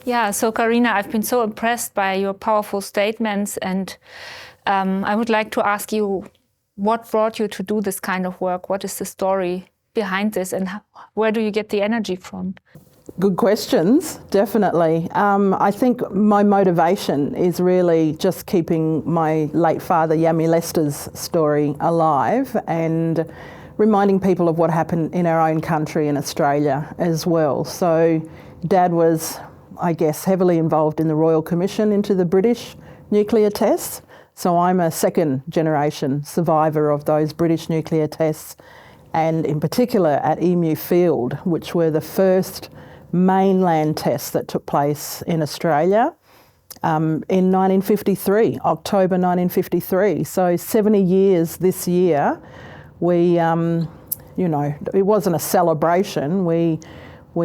Yeah, so Karina, I've been so impressed by your powerful statements, and I would like to ask you, what brought you to do this kind of work? What is the story behind this, and where do you get the energy from? Good questions, definitely. I think my motivation is really just keeping my late father, Yami Lester's story alive and reminding people of what happened in our own country in Australia as well. So Dad was, I guess, heavily involved in the Royal Commission into the British nuclear tests. So I'm a second generation survivor of those British nuclear tests, and in particular at Emu Field, which were the first mainland tests that took place in Australia in 1953, October 1953. So 70 years this year. We, it wasn't a celebration. We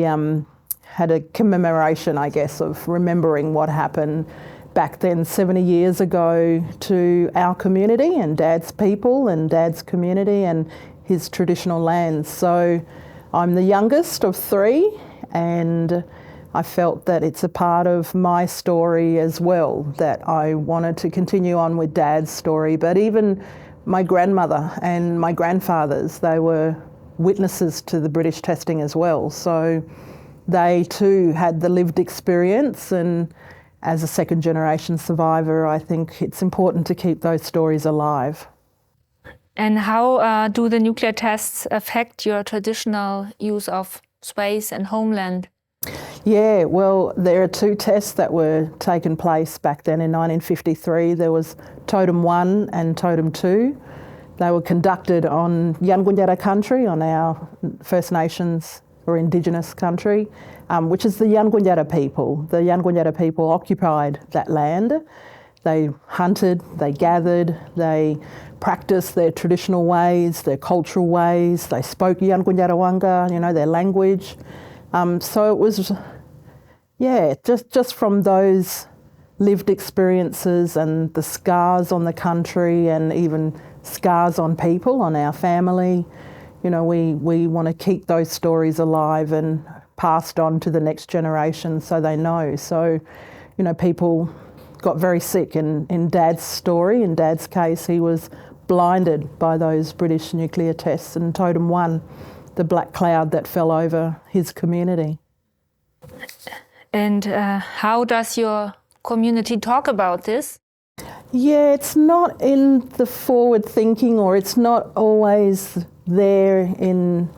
had a commemoration, I guess, of remembering what happened back then 70 years ago to our community and Dad's people and Dad's community and his traditional lands. So I'm the youngest of three, and I felt that it's a part of my story as well, that I wanted to continue on with Dad's story. But even my grandmother and my grandfathers, they were witnesses to the British testing as well. So they too had the lived experience, and as a second generation survivor, I think it's important to keep those stories alive. And how do the nuclear tests affect your traditional use of space and homeland? Yeah, well, there are two tests that were taken place back then in 1953. There was Totem 1 and Totem 2. They were conducted on Yangwinjara country, on our First Nations or Indigenous country, which is the Yangwinjara people. The Yangwinjara people occupied that land. They hunted, they gathered, they practiced their traditional ways, their cultural ways. They spoke Yangwinjarawanga, their language. So it was, just from those lived experiences and the scars on the country and even scars on people, on our family, we want to keep those stories alive and passed on to the next generation so they know. So, people got very sick. In Dad's story, in Dad's case, he was blinded by those British nuclear tests, and Totem 1, the black cloud that fell over his community. And how does your community talk about this? Yeah, it's not in the forward thinking, or it's not always there in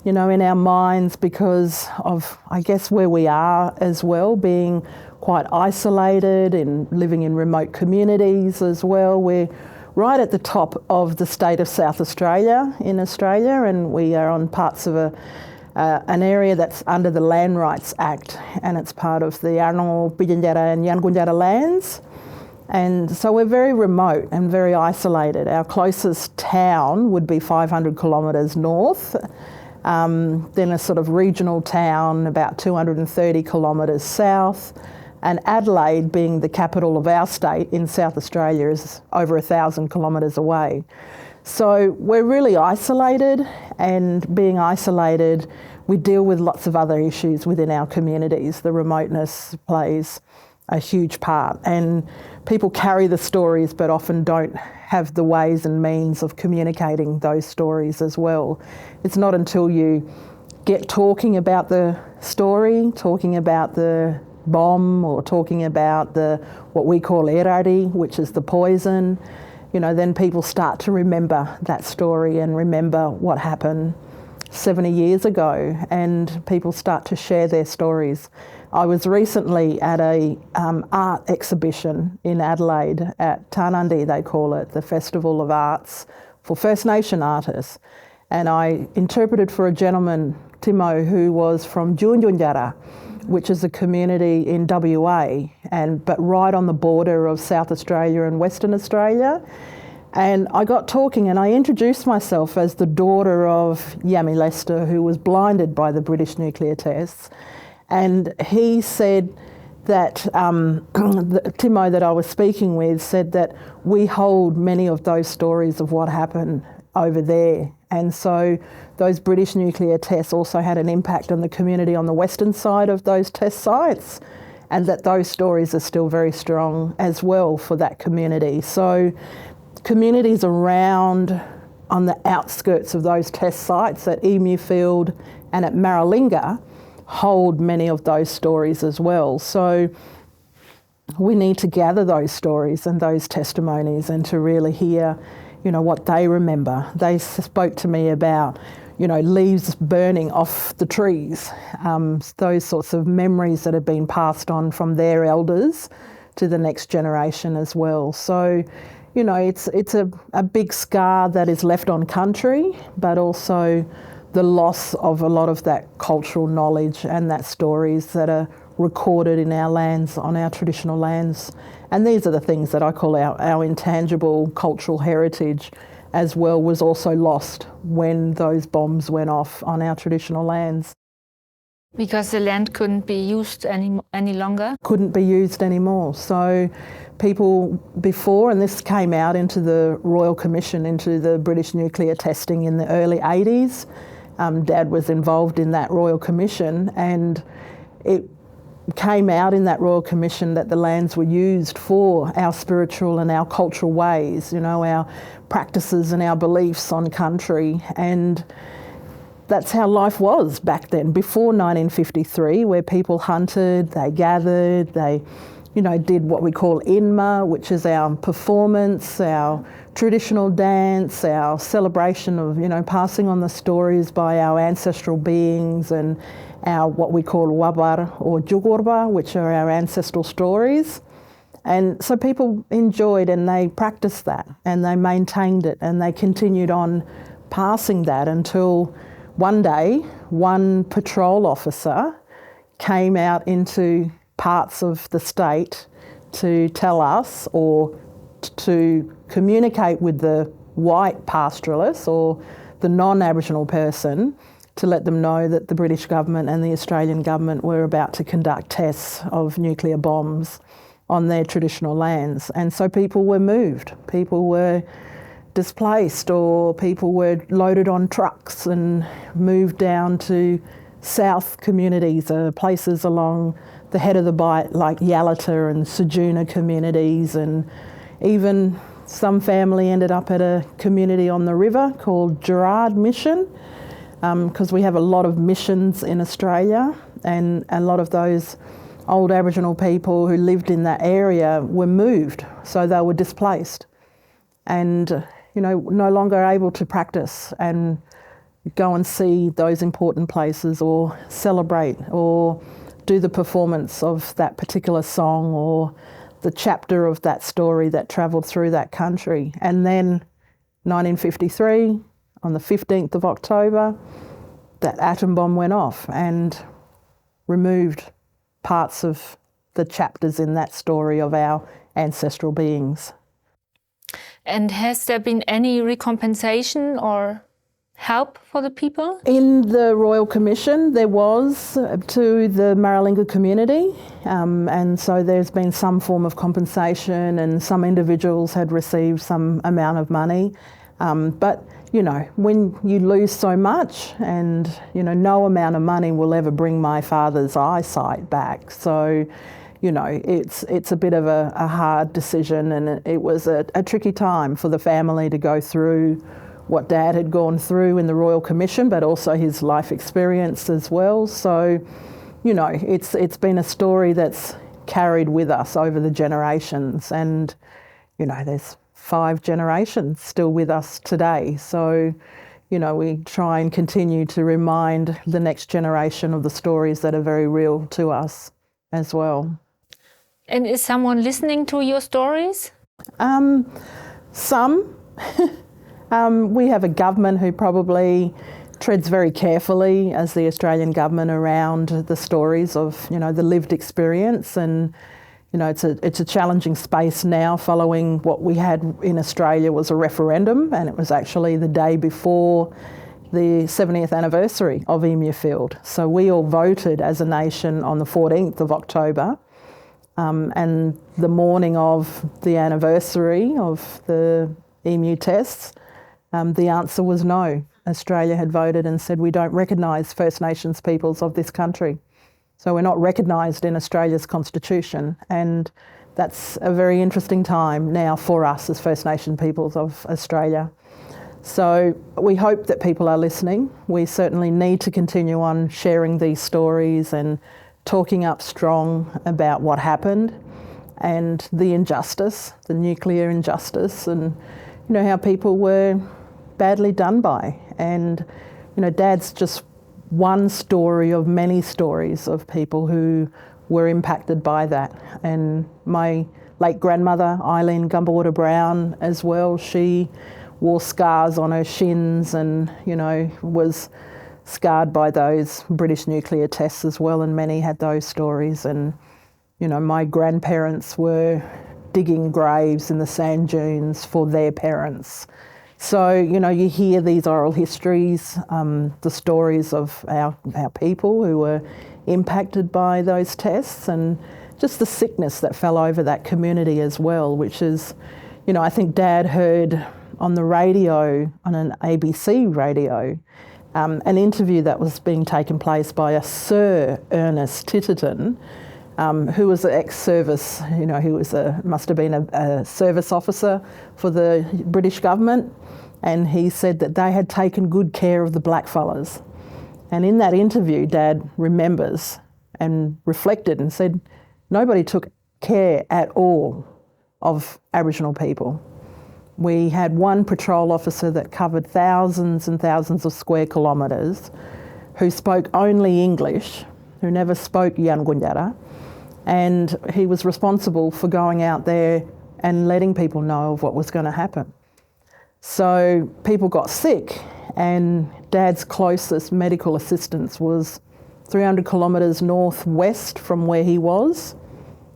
our minds because of, I guess, where we are as well, being quite isolated and living in remote communities as well. We're right at the top of the state of South Australia in Australia, and we are on parts of an area that's under the Land Rights Act, and it's part of the Arngal, Bidjandjara and Yangwinjara lands. And so we're very remote and very isolated. Our closest town would be 500 kilometres north, then a sort of regional town about 230 kilometres south, and Adelaide, being the capital of our state in South Australia, is over 1,000 kilometres away. So we're really isolated, and being isolated, we deal with lots of other issues within our communities. The remoteness plays a huge part, and people carry the stories but often don't have the ways and means of communicating those stories as well. It's not until you get talking about the story, talking about the bomb, or talking about what we call erari, which is the poison, then people start to remember that story and remember what happened 70 years ago, and people start to share their stories. I was recently at a art exhibition in Adelaide at Tarnundi, they call it, the Festival of Arts for First Nation artists. And I interpreted for a gentleman, Timo, who was from Junjunjara, which is a community in WA, but right on the border of South Australia and Western Australia. And I got talking, and I introduced myself as the daughter of Yami Lester, who was blinded by the British nuclear tests. And he said that, Timo that I was speaking with said that we hold many of those stories of what happened over there. And so those British nuclear tests also had an impact on the community on the western side of those test sites. and that those stories are still very strong as well for that community. So communities around on the outskirts of those test sites at Emufield and at Maralinga hold many of those stories as well. So we need to gather those stories and those testimonies and to really hear, what they remember. They spoke to me about, leaves burning off the trees, those sorts of memories that have been passed on from their elders to the next generation as well. So, it's a big scar that is left on country, but also the loss of a lot of that cultural knowledge and that stories that are recorded in our lands, on our traditional lands. And these are the things that I call our intangible cultural heritage as well, was also lost when those bombs went off on our traditional lands. Because the land couldn't be used any longer? Couldn't be used anymore. So people before, and this came out into the Royal Commission, into the British nuclear testing in the early 80s. Dad was involved in that Royal Commission, and it came out in that Royal Commission that the lands were used for our spiritual and our cultural ways, our practices and our beliefs on country. And that's how life was back then, before 1953, where people hunted, they gathered, they, did what we call Inma, which is our performance, our traditional dance, our celebration of, passing on the stories by our ancestral beings, and our what we call Wabar or Jugurba, which are our ancestral stories. And so people enjoyed and they practiced that and they maintained it and they continued on passing that until one day, one patrol officer came out into parts of the state to tell us, or to communicate with the white pastoralists or the non-Aboriginal person, to let them know that the British government and the Australian government were about to conduct tests of nuclear bombs on their traditional lands. And so people were moved, people were displaced, or people were loaded on trucks and moved down to south communities, places along the head of the bight like Yalata and Sejuna communities, and even some family ended up at a community on the river called Gerard Mission, because we have a lot of missions in Australia, and a lot of those old Aboriginal people who lived in that area were moved, so they were displaced and no longer able to practice and go and see those important places or celebrate or do the performance of that particular song or the chapter of that story that travelled through that country. And then 1953, on the 15th of October, that atom bomb went off and removed parts of the chapters in that story of our ancestral beings. And has there been any recompensation or help for the people? In the Royal Commission, there was to the Maralinga community, and so there's been some form of compensation, and some individuals had received some amount of money. But when you lose so much, and no amount of money will ever bring my father's eyesight back. So, it's a bit of a hard decision, and it was a tricky time for the family to go through what Dad had gone through in the Royal Commission, but also his life experience as well. So, it's been a story that's carried with us over the generations, and there's 5 generations still with us today. So, we try and continue to remind the next generation of the stories that are very real to us as well. And is someone listening to your stories? Some. We have a government who probably treads very carefully, as the Australian government, around the stories of, the lived experience. And, it's a challenging space now, following what we had in Australia was a referendum, and it was actually the day before the 70th anniversary of Emufield. So we all voted as a nation on the 14th of October. And the morning of the anniversary of the Emu tests, the answer was no. Australia had voted and said, we don't recognise First Nations peoples of this country. So we're not recognised in Australia's constitution, and that's a very interesting time now for us as First Nation peoples of Australia. So we hope that people are listening. We certainly need to continue on sharing these stories and talking up strong about what happened and the injustice, the nuclear injustice, and how people were badly done by. And Dad's just one story of many stories of people who were impacted by that. And my late grandmother, Eileen Gumberwater Brown, as well, she wore scars on her shins and, was scarred by those British nuclear tests as well, and many had those stories. And, my grandparents were digging graves in the sand dunes for their parents. So, you hear these oral histories, the stories of our people who were impacted by those tests, and just the sickness that fell over that community as well, which is, I think Dad heard on the radio, on an ABC radio, an interview that was being taken place by a Sir Ernest Titterton, who was an ex-service, he was must have been a service officer for the British government, and he said that they had taken good care of the blackfellas. And in that interview, Dad remembers and reflected and said, nobody took care at all of Aboriginal people. We had one patrol officer that covered thousands and thousands of square kilometres, who spoke only English, who never spoke Yankunytjatjara, and he was responsible for going out there and letting people know of what was going to happen. So people got sick, and Dad's closest medical assistance was 300 kilometres northwest from where he was,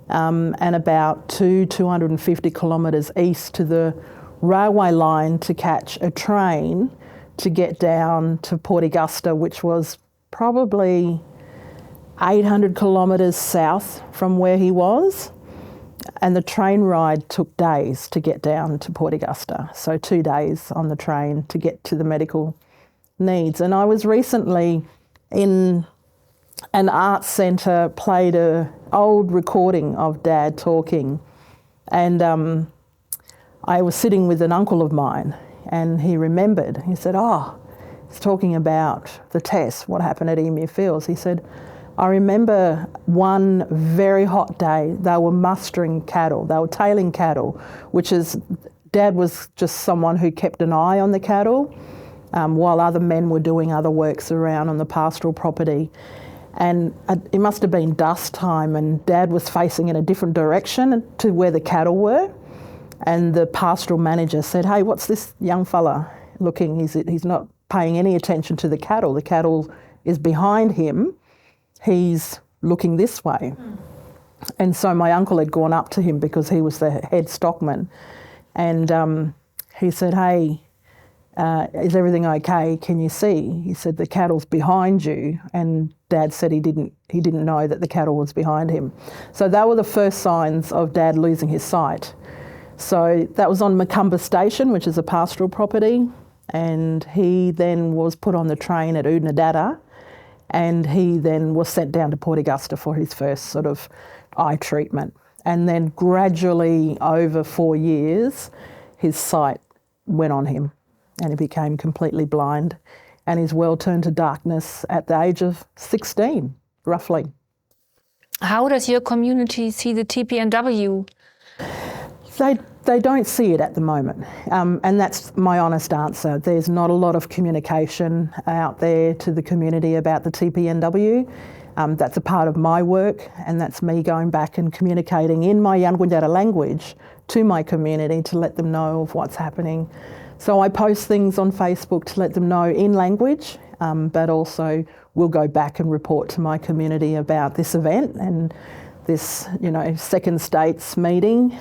and about 250 kilometres east to the railway line to catch a train to get down to Port Augusta, which was probably 800 kilometres south from where he was. And the train ride took days to get down to Port Augusta. So 2 days on the train to get to the medical needs. And I was recently in an arts centre, played an old recording of Dad talking. And I was sitting with an uncle of mine, and he remembered. He said, he's talking about the test, what happened at Emu Fields. He said, I remember one very hot day, they were mustering cattle, they were tailing cattle, which is, Dad was just someone who kept an eye on the cattle while other men were doing other works around on the pastoral property. And it must have been dusk time, and Dad was facing in a different direction to where the cattle were. And the pastoral manager said, hey, what's this young fella looking? He's not paying any attention to the cattle. The cattle is behind him. He's looking this way. And so my uncle had gone up to him because he was the head stockman. And he said, hey, is everything okay? Can you see? He said, the cattle's behind you. And Dad said he didn't know that the cattle was behind him. So that were the first signs of Dad losing his sight. So that was on Macumba Station, which is a pastoral property. And he then was put on the train at Oodnadatta. And he then was sent down to Port Augusta for his first sort of eye treatment. And then gradually over 4 years, his sight went on him and he became completely blind, and his world turned to darkness at the age of 16, roughly. How does your community see the TPNW? They don't see it at the moment, and that's my honest answer. There's not a lot of communication out there to the community about the TPNW. That's a part of my work, and that's me going back and communicating in my Yankunytjatjara language to my community to let them know of what's happening. So I post things on Facebook to let them know in language, but also we'll go back and report to my community about this event and this, second states meeting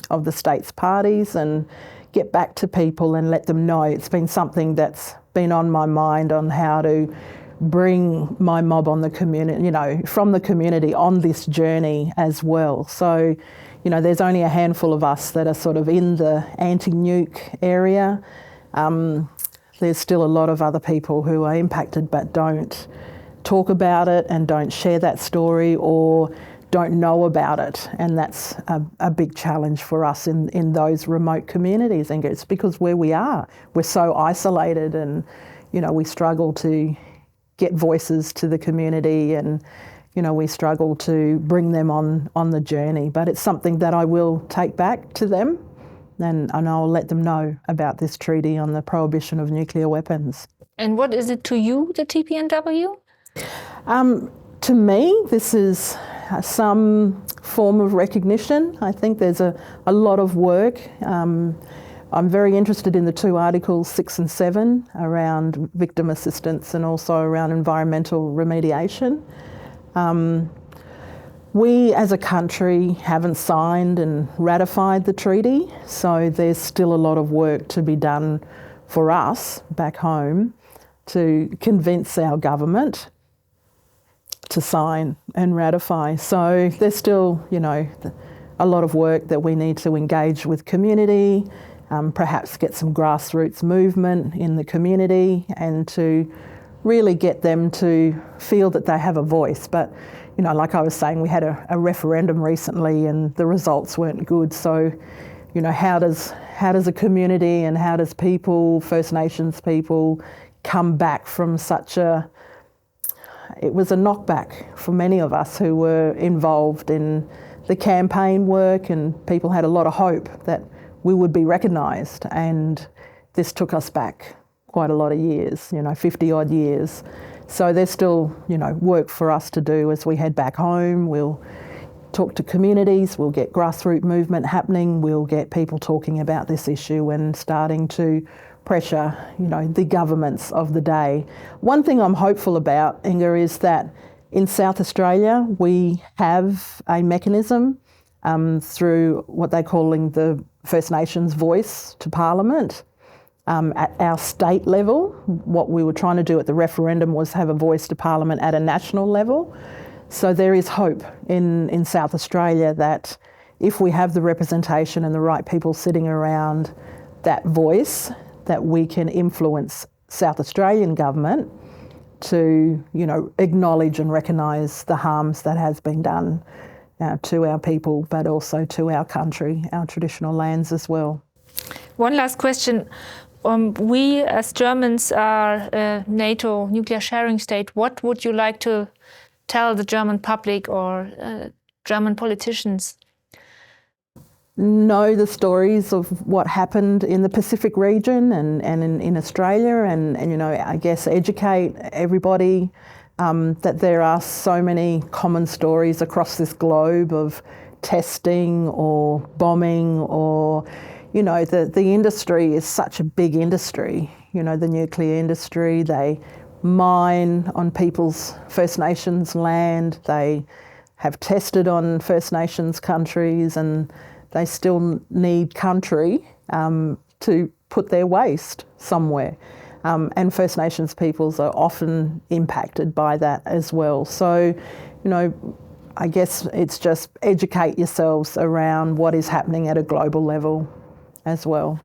of the states parties, and get back to people and let them know. It's been something that's been on my mind on how to bring my mob on the community, from the community on this journey as well. So, there's only a handful of us that are sort of in the anti-nuke area. There's still a lot of other people who are impacted but don't talk about it and don't share that story or don't know about it. And that's a big challenge for us in those remote communities. And it's because where we are, we're so isolated and, you know, we struggle to get voices to the community and, you know, we struggle to bring them on the journey. But it's something that I will take back to them and I'll let them know about this treaty on the prohibition of nuclear weapons. And what is it to you, the TPNW? To me, this is some form of recognition. I think there's a lot of work. I'm very interested in the two articles 6 and 7 around victim assistance and also around environmental remediation. We as a country haven't signed and ratified the treaty, so there's still a lot of work to be done for us back home to convince our government to sign and ratify. So there's still, you know, a lot of work that we need to engage with community, perhaps get some grassroots movement in the community and to really get them to feel that they have a voice. But, you know, like I was saying, we had a referendum recently and the results weren't good. So, you know, how does a community and how does people, First Nations people, come back from such it was a knockback for many of us who were involved in the campaign work, and people had a lot of hope that we would be recognised, and this took us back quite a lot of years, you know, 50 odd years. So there's still, you know, work for us to do as we head back home. We'll talk to communities, we'll get grassroots movement happening, we'll get people talking about this issue and starting to pressure, you know, the governments of the day. One thing I'm hopeful about, Inga, is that in South Australia we have a mechanism through what they're calling the First Nations voice to Parliament. At our state level, what we were trying to do at the referendum was have a voice to Parliament at a national level. So there is hope in South Australia that if we have the representation and the right people sitting around that voice, that we can influence South Australian government to, you know, acknowledge and recognise the harms that has been done to our people, but also to our country, our traditional lands as well. One last question. We as Germans are a NATO nuclear sharing state. What would you like to tell the German public or German politicians? Know the stories of what happened in the Pacific region and in Australia and, you know, I guess educate everybody that there are so many common stories across this globe of testing or bombing or, you know, the industry is such a big industry, you know, the nuclear industry. They mine on people's First Nations land, they have tested on First Nations countries, and they still need country to put their waste somewhere. And First Nations peoples are often impacted by that as well. So, you know, I guess it's just educate yourselves around what is happening at a global level as well.